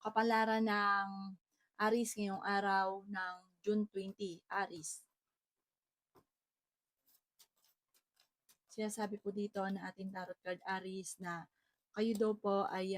Kapalaran ng Aris ngayong araw ng June 20, Aris. Sinasabi po dito na ating tarot card Aris na kayo daw po ay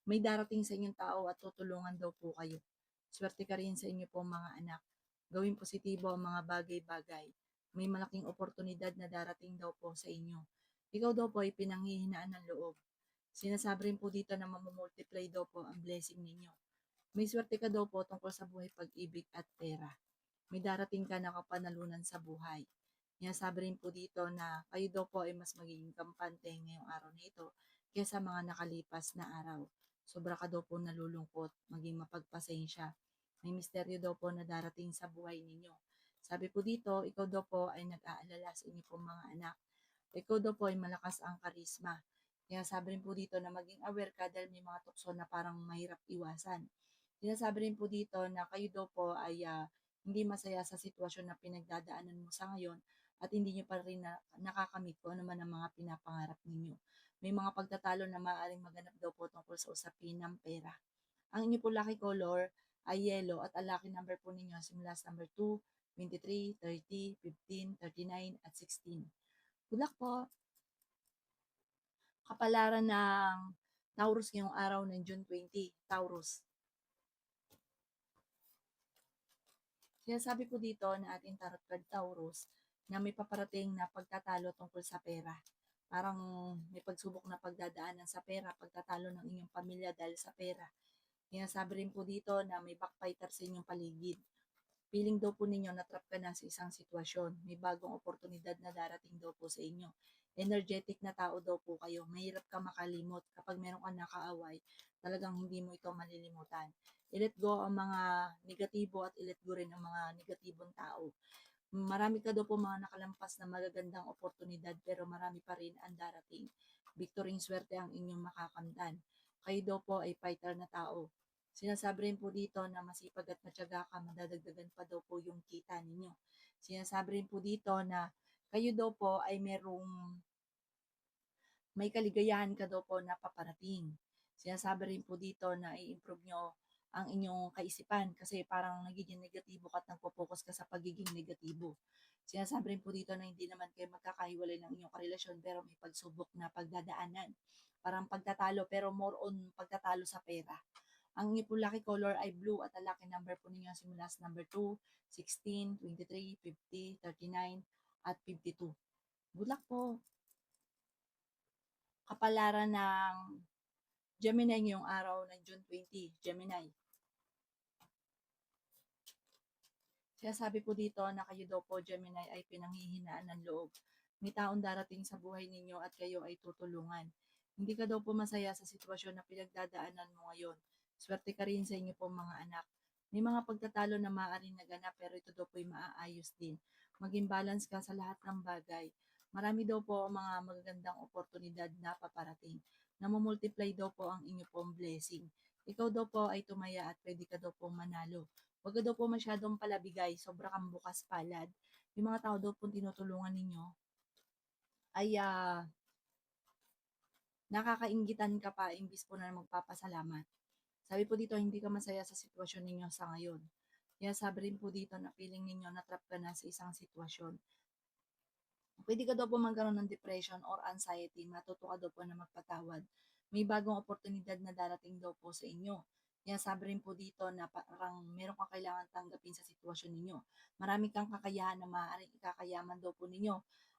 may darating sa inyong tao at tutulungan daw po kayo. Swerte ka rin sa inyo po mga anak. Gawing positibo ang mga bagay-bagay. May malaking oportunidad na darating daw po sa inyo. Ikaw daw po ay pinanghihinaan ng loob. Sinasabi rin po dito na mamumultiply daw po ang blessing ninyo. May swerte ka daw po tungkol sa buhay, pag-ibig at pera. May darating ka na kapanalunan sa buhay. Sinasabi rin po dito na kayo daw po ay mas magiging kampante ngayong araw na ito kaysa mga nakalipas na araw. Sobra ka daw po nalulungkot, maging mapagpasensya. May misteryo daw po na darating sa buhay ninyo. Sabi po dito, ikaw daw po ay nag-aalala sa inyo pong mga anak. Ikaw daw po ay malakas ang karisma. Kaya sabi rin po dito na maging aware ka dahil may mga tukso na parang mahirap iwasan. Sinasabi rin po dito na kayo daw po ay hindi masaya sa sitwasyon na pinagdadaanan mo sa ngayon at hindi nyo pa rin nakakamit ko ano man ang mga pinapangarap ninyo. May mga pagtatalo na maaaring maganap daw po tungkol sa usapin ng pera. Ang inyo po lucky color ay yellow at ang lucky number po ninyo simula sa number 2, 23, 30, 15, 39 at 16. Good luck po! Kapalaran ng Taurus ngayong araw ng June 20, Taurus. Sinasabi po dito na ating tarot card Taurus na may paparating na pagtatalo tungkol sa pera. Parang may pagsubok na pagdadaanan sa pera, pagtatalo ng inyong pamilya dahil sa pera. Sinasabi rin po dito na may backbiter sa inyong paligid. Feeling daw po ninyo na trap ka na sa isang sitwasyon. May bagong oportunidad na darating daw po sa inyo. Energetic na tao daw po kayo. Mahirap ka makalimot. Kapag meron ka nakaaway, talagang hindi mo ito malilimutan. I-let go ang mga negatibo at i-let go rin ang mga negatibong tao. Marami ka daw po mga nakalampas na magagandang oportunidad pero marami pa rin ang darating. Victory swerte ang inyong makakamtan. Kayo daw po ay fighter na tao. Sinasabi rin po dito na masipag at matyaga ka, madadagdagan pa daw po yung kita ninyo. Sinasabi rin po dito na kayo daw po ay may kaligayahan ka daw po na paparating. Sinasabi rin po dito na i-improve nyo ang inyong kaisipan kasi parang nagiging negatibo ka at nagpo-focus ka sa pagiging negatibo. Sinasabi rin po dito na hindi naman kayo magkakahiwalay ng inyong karelasyon pero may pagsubok na pagdadaanan. Parang pagtatalo pero more on pagtatalo sa pera. Ang inyo po lucky color ay blue at ang lucky number po ninyo simula sa number 2, 16, 23, 50, 39 at 52. Good luck po! Kapalaran ng Gemini ngayong araw ng June 20, Gemini. Sinasabi po dito na kayo daw po, Gemini, ay pinanghihinaan ng loob. May taong darating sa buhay ninyo at kayo ay tutulungan. Hindi ka daw po masaya sa sitwasyon na pinagdadaanan mo ngayon. Swerte ka rin sa inyo po mga anak. May mga pagtatalo na maaaring naganap pero ito daw po ay maaayos din. Maging balance ka sa lahat ng bagay. Marami daw po ang mga magagandang oportunidad na paparating. Namumultiply daw po ang inyo pong blessing. Ikaw daw po ay tumaya at pwede ka daw po manalo. Huwag ka daw po masyadong palabigay, sobra kang bukas palad. Yung mga tao daw po tinutulungan ninyo ay nakakainggitan ka pa imbis po na magpapasalamat. Sabi po dito, hindi ka masaya sa sitwasyon ninyo sa ngayon. Kaya sabi rin po dito na feeling ninyo na trap ka na sa isang sitwasyon. Pwede ka daw po magkaroon ng depression or anxiety, matuto ka daw po na magpatawad. May bagong oportunidad na darating daw po sa inyo. Kaya sabi rin po dito na parang meron kang kailangan tanggapin sa sitwasyon ninyo. Marami kang kakayahan na maaaring ikakayaman daw po ninyo.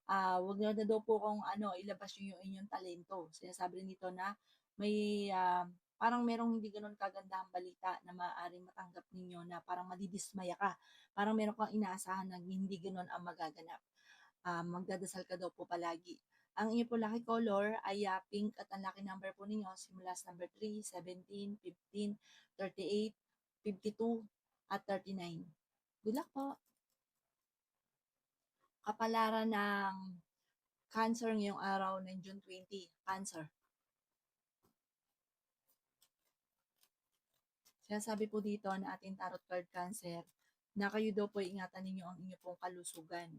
Wag na daw po kung ilabas nyo yung inyong talento. Sinasabi rin dito na may parang merong hindi ganun kagandahang balita na maaaring matanggap ninyo na parang madidismaya ka. Parang meron kang inaasahan na hindi ganun ang magaganap. Magdadasal ka daw po palagi. Ang inyo po lucky color ay pink at ang lucky number po ninyo simula sa number 3, 17, 15, 38, 52 at 39. Good luck po! Kapalaran ng Cancer ngayong araw ng June 20. Cancer. Sinasabi po dito na ating tarot card Cancer na kayo daw po ingatan ninyo ang inyo pong kalusugan.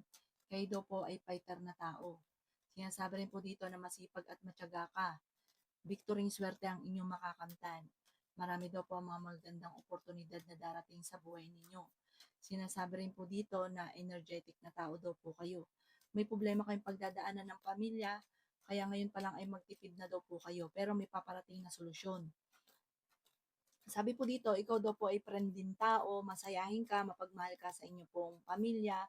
Kayo daw po ay fighter na tao. Sinasabi rin po dito na masipag at matyaga ka. Victory swerte ang inyong makakamtan. Marami daw po ang mga magagandang oportunidad na darating sa buhay ninyo. Sinasabi rin po dito na energetic na tao daw po kayo. May problema kayong pagdadaanan ng pamilya, kaya ngayon pa lang ay magtipid na daw po kayo, pero may paparating na solusyon. Sabi po dito, ikaw daw po ay friend din tao, masayahin ka, mapagmahal ka sa inyo pong pamilya.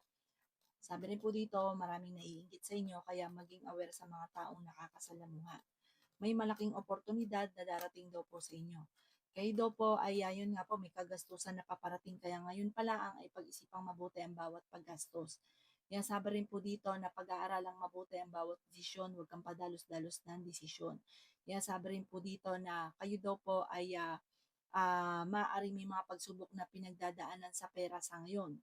Sabi rin po dito, maraming naiinggit sa inyo, kaya maging aware sa mga taong nakakasalamuha. May malaking oportunidad na darating daw po sa inyo. Kayo daw po ay yun nga po, may kagastusan na paparating, kaya ngayon pala ang ay pag-isipang mabuti ang bawat paggastos. Yan, sabi rin po dito na pag-aaralang mabuti ang bawat desisyon, huwag kang padalos-dalos ng desisyon. Yan, sabi rin po dito na kayo daw po ay maaaring may mga pagsubok na pinagdadaanan sa pera sa ngayon.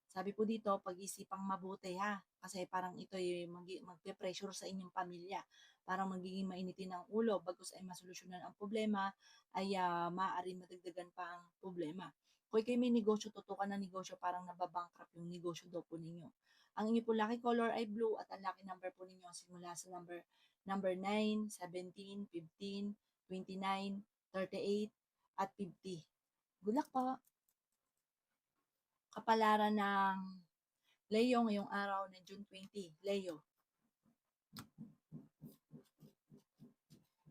Sabi po dito, pag-isipang mabuti ha, kasi parang ito ay magpe-pressure sa inyong pamilya. Parang magiging mainitin ang ulo, bagkus ay masolusyonan ang problema, ay maaaring madagdagan pa ang problema. Kung kayo may negosyo, tutukan ng negosyo, parang nababankrupt yung negosyo daw po ninyo. Ang inyo po lucky color ay blue at ang lucky number po ninyo simula sa number 9, 17, 15, 29, 38, at 50. Good luck po! Kapalaran ng Leo ngayong araw ng June 20. Leo.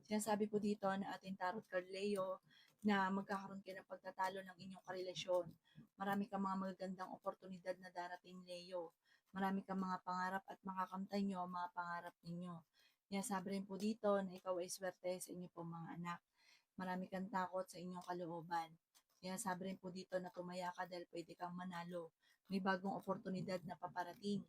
Sinasabi po dito na ating tarot card Leo na magkakaroon kayo ng pagtatalo ng inyong karelasyon. Marami kang mga magagandang oportunidad na darating Leo. Marami kang mga pangarap at makakamtan nyo ang mga pangarap ninyo. Sinasabi rin po dito na ikaw ay swerte sa inyo po mga anak. Marami kang takot sa inyong kalooban. Sinasabi rin po dito na tumaya ka dahil pwede kang manalo. May bagong oportunidad na paparating.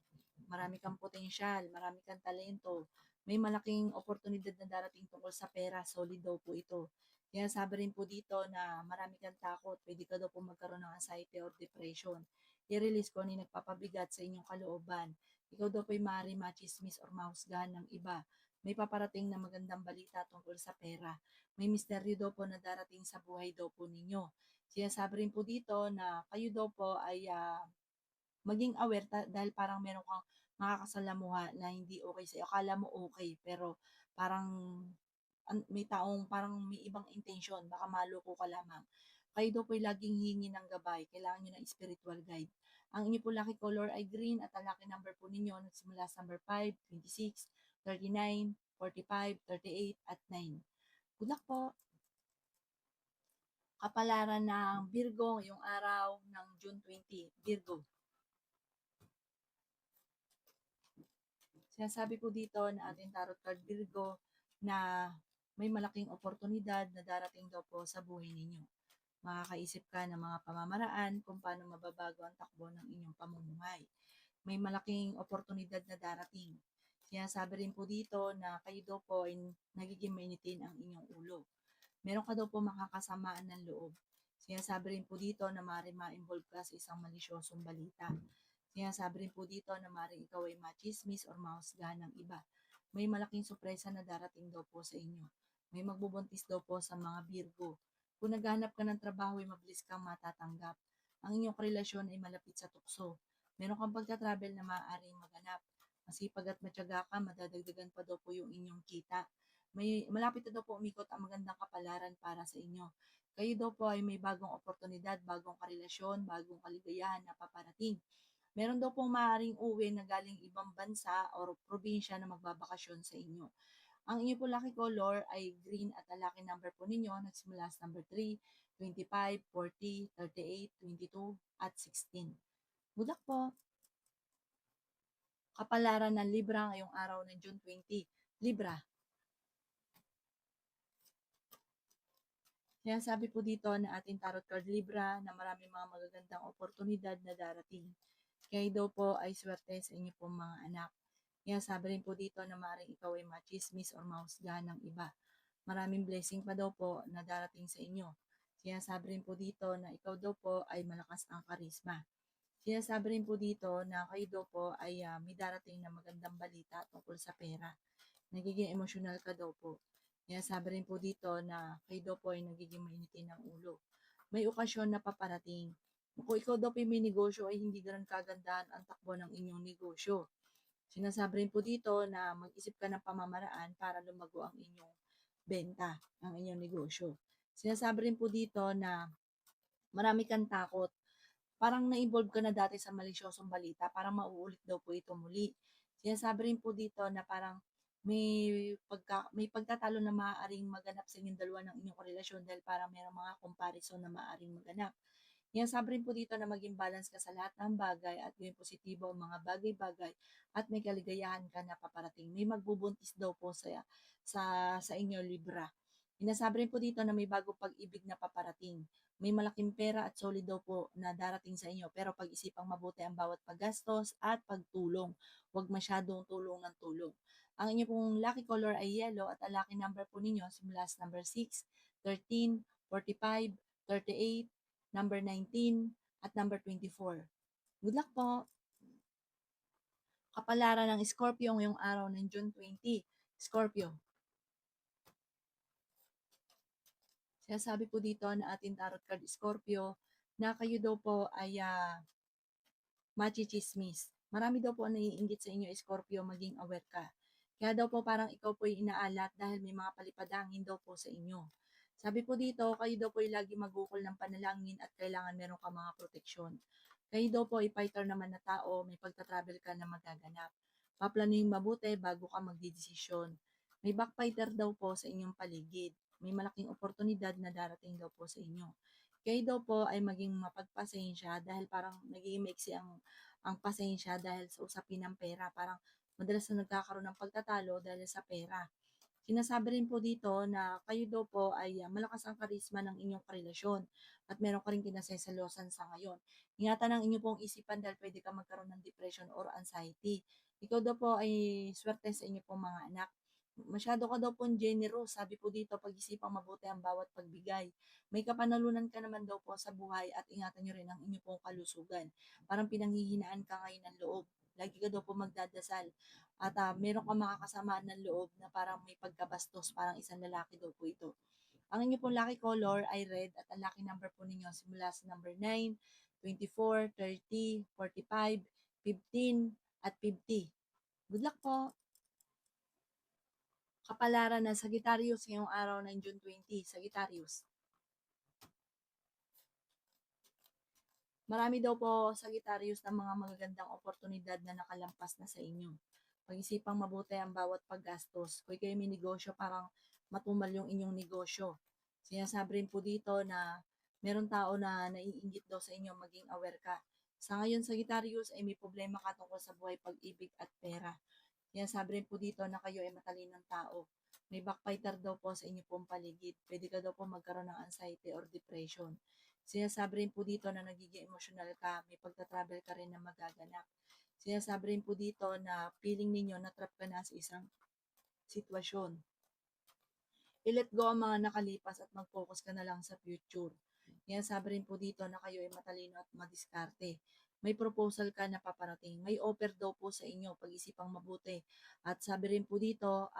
Marami kang potensyal, marami kang talento. May malaking oportunidad na darating tungkol sa pera, solid daw po ito. Sabi rin po dito na marami kang takot, pwede ka daw po magkaroon ng anxiety or depression. I-release ko ni nagpapabigat sa inyong kalooban. Ikaw daw po ay maaaring machismis or mahusgahan ng iba. May paparating na magandang balita tungkol sa pera. May misteryo daw po na darating sa buhay daw po ninyo. Sinasabi rin po dito na kayo daw po ay maging aware dahil parang meron kang makakasalamuha na hindi okay sa'yo. Akala mo okay, pero parang may taong parang may ibang intention, baka maloko ka lamang. Kayo daw po ay laging hingi ng gabay, kailangan nyo ng spiritual guide. Ang inyo po lucky color ay green at ang lucky number po ninyo nagsimula sa number 5, 26, 39, 45, 38, at 9. Good luck po! Kapalaran ng Virgo ngayong araw ng June 20. Virgo. Sinasabi po dito na ating tarot card Virgo na may malaking oportunidad na darating daw po sa buhay ninyo. Makakaisip ka ng mga pamamaraan kung paano mababago ang takbo ng inyong pamumuhay. May malaking oportunidad na darating. Sinasabi rin po dito na kayo daw po ay nagiging mainitin ang inyong ulo. Meron ka daw po makakasamaan ng loob. Sinasabi rin po dito na maaaring ma-involve ka sa isang malisyosong balita. Sinasabi rin po dito na maaaring ikaw ay machismis or mahusgahan ng iba. May malaking sorpresa na darating daw po sa inyo. May magbubuntis daw po sa mga Virgo. Kung naghahanap ka ng trabaho ay mabilis kang matatanggap. Ang inyong relasyon ay malapit sa tukso. Meron kang pagka-travel na maaaring maganap. Masipag at matyaga ka, madadagdagan pa daw po yung inyong kita. Malapit na daw po umikot ang magandang kapalaran para sa inyo. Kayo daw po ay may bagong oportunidad, bagong karelasyon, bagong kaligayahan na paparating. Meron daw pong maaaring uwi na galing ibang bansa o probinsya na magbabakasyon sa inyo. Ang inyo po lucky color ay green at ang lucky number po ninyo nagsimula sa number 3, 25, 40, 38, 22, at 16. Good luck po! Kapalaran ng Libra ngayong araw ng June 20. Libra. Sinasabi po dito na ating tarot card Libra na maraming mga magagandang oportunidad na darating. Kayo daw po ay swerte sa inyo pong mga anak. Sabi rin po dito na maaaring ikaw ay machismis or mahusgahan ng iba. Maraming blessing pa daw po na darating sa inyo. Sinasabi rin po dito na ikaw daw po ay malakas ang karisma. Sinasabi rin po dito na kayo daw po ay may darating na magandang balita tungkol sa pera. Nagiging emosyonal ka daw po. Sinasabi rin po dito na kayo daw po ay nagiging mainitin ng ulo. May okasyon na paparating. Kung ikaw daw po may negosyo ay hindi ganun kagandahan ang takbo ng inyong negosyo. Sinasabi rin po dito na mag-isip ka ng pamamaraan para lumago ang inyong benta, ang inyong negosyo. Sinasabi rin po dito na marami kang takot. Parang na-involve ka na dati sa malisyosong balita, parang mauulit daw po ito muli. Sinasabi rin po dito na parang may pagtatalo na maaaring maganap sa inyong dalawa ng inyong relasyon dahil parang mayroong mga comparison na maaaring maganap. Sinasabi rin po dito na maging balance ka sa lahat ng bagay at gawing positibo ang mga bagay-bagay at may kaligayahan ka na paparating. May magbubuntis daw po sa inyo, Libra. Sinasabi rin po dito na may bagong pag-ibig na paparating. May malaking pera at solid daw po na darating sa inyo, pero pag-isipang mabuti ang bawat paggastos at pagtulong. Huwag masyadong tulong ng tulong. Ang inyo pong lucky color ay yellow at ang lucky number po ninyo simula sa number 6, 13, 45, 38, number 19, at number 24. Good luck po! Kapalaran ng Scorpio ngayong araw ng June 20. Scorpio. Sinasabi po dito na ating tarot card Scorpio na kayo daw po ay machichismis. Marami daw po ang naiinggit sa inyo Scorpio, maging aware ka. Kaya daw po parang ikaw po ay inaalat dahil may mga palipadangin daw po sa inyo. Sabi po dito, kayo daw po ay lagi magukol ng panalangin at kailangan meron ka mga proteksyon. Kayo daw po ay fighter naman na tao, may pagta-travel ka na magaganap. Paplanuhin mabuti bago ka magdidesisyon. May backfighter daw po sa inyong paligid. May malaking oportunidad na darating daw po sa inyo. Kayo daw po ay maging mapagpasensya dahil parang nagiging maiksi ang pasensya dahil sa usapin ng pera. Parang madalas na nagkakaroon ng pagtatalo dahil sa pera. Sinasabi rin po dito na kayo daw po ay malakas ang karisma ng inyong karelasyon at meron ka rin kinasesalosan sa ngayon. Ingatan ang inyong pong isipan dahil pwede ka magkaroon ng depression or anxiety. Ikaw daw po ay swerte sa inyong pong mga anak. Masyado ka daw pong generous. Sabi po dito, pag-isipang mabuti ang bawat pagbigay. May kapanalunan ka naman daw po sa buhay at ingatan nyo rin ang inyong pong kalusugan. Parang pinanghihinaan ka ngayon ng loob. Lagi ka daw po magdadasal. At meron kang makakasamaan ng loob na parang may pagkabastos, parang isang lalaki daw po ito. Ang inyo pong lucky color ay red at ang lucky number po ninyo simula sa number 9, 24, 30, 45, 15, at 50. Good luck po! Kapalaran ng Sagittarius ngayong araw ng June 20. Sagittarius. Marami daw po Sagittarius ng mga magagandang oportunidad na nakalampas na sa inyo. Pag-isipang mabuti ang bawat paggastos. Kung kayo may negosyo, parang matumal yung inyong negosyo. Sinasabi rin po dito na meron tao na naiinggit daw sa inyo, maging aware ka. Sa ngayon, Sagittarius, ay may problema ka tungkol sa buhay, pag-ibig at pera. Sinasabi rin po dito na kayo ay matalinong tao. May backfighter daw po sa inyo pong paligid. Pwede ka daw po magkaroon ng anxiety or depression. Sinasabi rin po dito na nagiging emotional ka, may pagta-travel ka rin na magaganap. Sinasabi rin po dito na feeling ninyo na trap ka na sa isang sitwasyon. I-let go ang mga nakalipas at mag-focus ka na lang sa future. Sinasabi rin po dito na kayo ay matalino at madiskarte. May proposal ka na paparating. May offer daw po sa inyo, pag-isipang mabuti. At sabi rin po dito,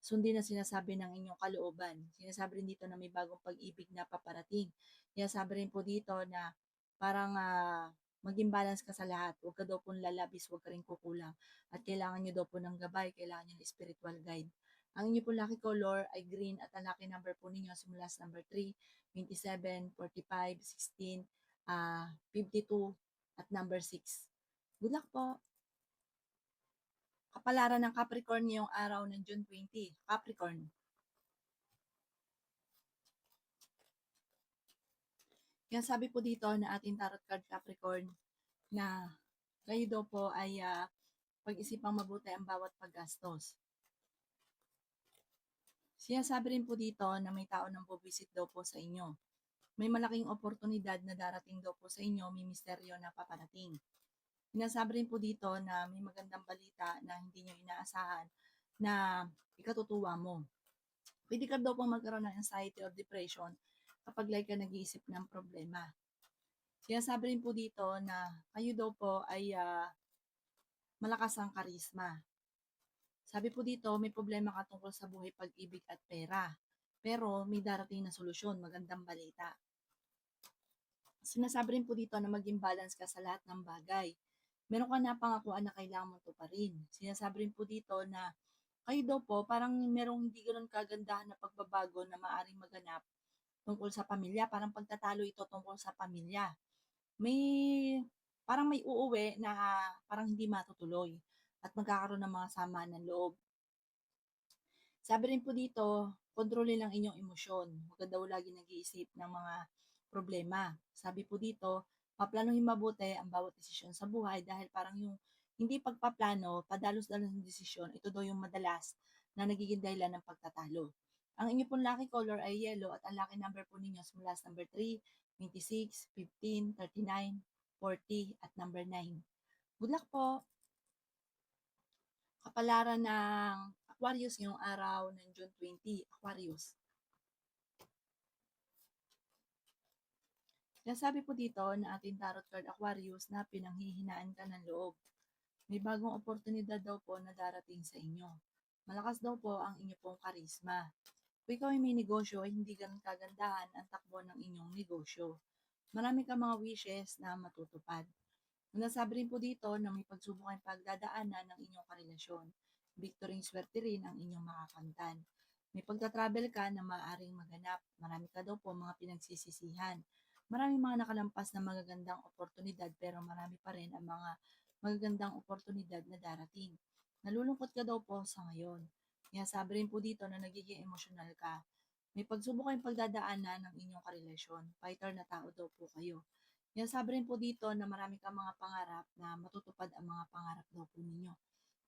sundin na sinasabi ng inyong kalooban. Sinasabi rin dito na may bagong pag-ibig na paparating. Sinasabi rin po dito na parang maging balance ka sa lahat. Huwag ka daw pong lalabis, huwag ka rin kukulang. At kailangan nyo daw po ng gabay, kailangan nyo ng spiritual guide. Ang inyo po lucky color ay green at ang lucky number po ninyo simula sa number 3, 27, 45, 16, 52, at number 6. Good luck po! Kapalaran ng Capricorn ngayong araw ng June 20. Capricorn. Kaya sabi po dito na ating tarot card Capricorn na kayo daw po ay pag-isipang mabuti ang bawat paggastos. Sinasabi rin po dito na may tao nang bubisit daw po sa inyo. May malaking oportunidad na darating daw po sa inyo, may misteryo na paparating. Sinasabi rin po dito na may magandang balita na hindi nyo inaasahan na ikatutuwa mo. Pwede ka daw po magkaroon ng anxiety or depression kapag like ka nag-iisip ng problema. Sinasabi rin po dito na kayo daw po ay malakas ang karisma. Sabi po dito, may problema ka tungkol sa buhay, pag-ibig at pera. Pero may darating na solusyon, magandang balita. Sinasabi rin po dito na maging balance ka sa lahat ng bagay. Meron ka na pangakuan na kailangan mo tuparin. Sinasabi rin po dito na kayo daw po, parang merong hindi ganun kagandahan na pagbabago na maaring maganap tungkol sa pamilya, parang pagtatalo ito tungkol sa pamilya. May parang may uuwi na parang hindi matutuloy at magkakaroon ng mga samaan ng loob. Sabi rin po dito, kontrolin ang inyong emosyon. Huwag ka daw lagi nag-iisip ng mga problema. Sabi po dito, paplanuhin mabuti ang bawat desisyon sa buhay dahil parang yung hindi pagpaplano, padalos-dalos ng desisyon, ito daw yung madalas na nagiging dahilan ng pagtatalo. Ang inyo pong lucky color ay yellow at ang lucky number po ninyo mula sa number 3, 26, 15, 39, 40 at number 9. Good luck po! Kapalaran ng Aquarius ngayong araw ng June 20, Aquarius. Sabi po dito na ating tarot card Aquarius na pinanghihinaan ka ng loob. May bagong oportunidad daw po na darating sa inyo. Malakas daw po ang inyo pong karisma. Kung ikaw ay may negosyo ay hindi ganun kagandahan ang takbo ng inyong negosyo. Marami ka mga wishes na matutupad. Nasabi rin po dito na may pagsubok ang pagdadaanan ng inyong karelasyon. Victory swerte rin ang inyong makakamtan. May pagta-travel ka na maaaring maganap. Marami ka daw po mga pinagsisisihan. Marami mga nakalampas na magagandang oportunidad pero marami pa rin ang mga magagandang oportunidad na darating. Nalulungkot ka daw po sa ngayon. Kaya sabi rin po dito na nagiging emosyonal ka. May pagsubok kayong pagdadaanan ng inyong karelasyon. Fighter na tao daw po kayo. Kaya sabi rin po dito na marami kang mga pangarap na matutupad ang mga pangarap daw po ninyo.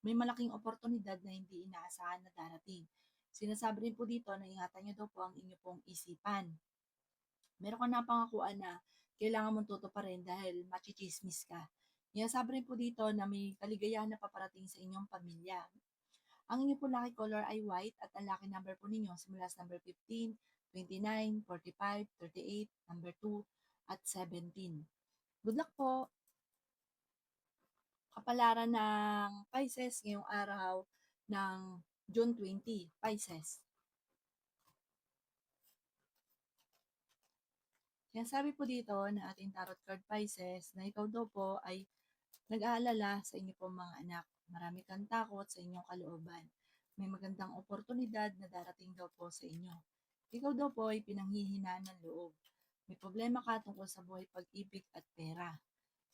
May malaking oportunidad na hindi inaasahan na darating. Sinasabi rin po dito na ingatan nyo daw po ang inyo pong isipan. Meron ka na pangakuan na kailangan mong tutuparin dahil machichismis ka. Kaya sabi rin po dito na may kaligayahan na paparating sa inyong pamilya. Ang inyong po lucky color ay white at ang lucky number po ninyo simula sa number 15, 29, 45, 38, number 2, at 17. Good luck po! Kapalaran ng Pisces ngayong araw ng June 20, Pisces. Yan sabi po dito na ating tarot card Pisces na ikaw daw po ay nag-aalala sa inyo pong mga anak. Marami kang takot sa inyong kalooban. May magandang oportunidad na darating daw po sa inyo. Ikaw daw po ay pinanghihinaan ng loob. May problema ka tungkol sa buhay pag-ibig at pera.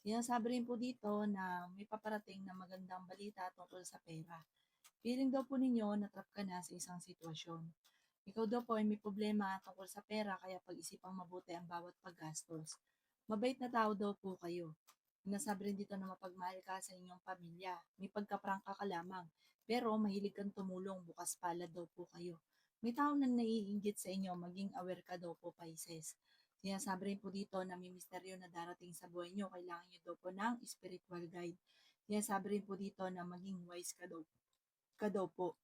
Sinasabi rin po dito na may paparating na magandang balita tungkol sa pera. Feeling daw po ninyo na trap ka na sa isang sitwasyon. Ikaw daw po ay may problema tungkol sa pera kaya pag-isipang mabuti ang bawat paggastos. Mabait na tao daw po kayo. Nasabi rin dito na mapagmahal ka sa inyong pamilya. May pagkaprangka ka lamang. Pero mahilig kang tumulong, bukas palad daw po kayo. May tao na naiinggit sa inyo, maging aware ka daw po, Pisces. Sinasabi rin po dito na may misteryo na darating sa buhay nyo, kailangan nyo daw po ng spiritual guide. Sinasabi rin po dito na maging wise ka daw po.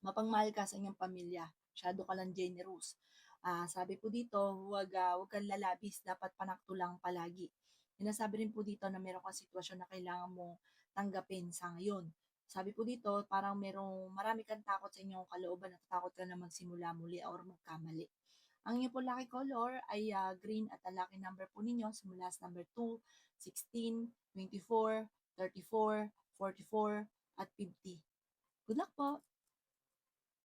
Mapagmahal ka sa inyong pamilya. Masyado ka lang generous. Sabi po dito, huwag kang lalabis, dapat panakto lang palagi. Sinasabi rin po dito na meron kang sitwasyon na kailangan mong tanggapin sa ngayon. Sabi po dito, parang marami kang takot sa inyong kalooban at takot ka na magsimula muli or magkamali. Ang inyong po lucky color ay green at ang lucky number po ninyo simula sa number 2, 16, 24, 34, 44, at 50. Good luck po!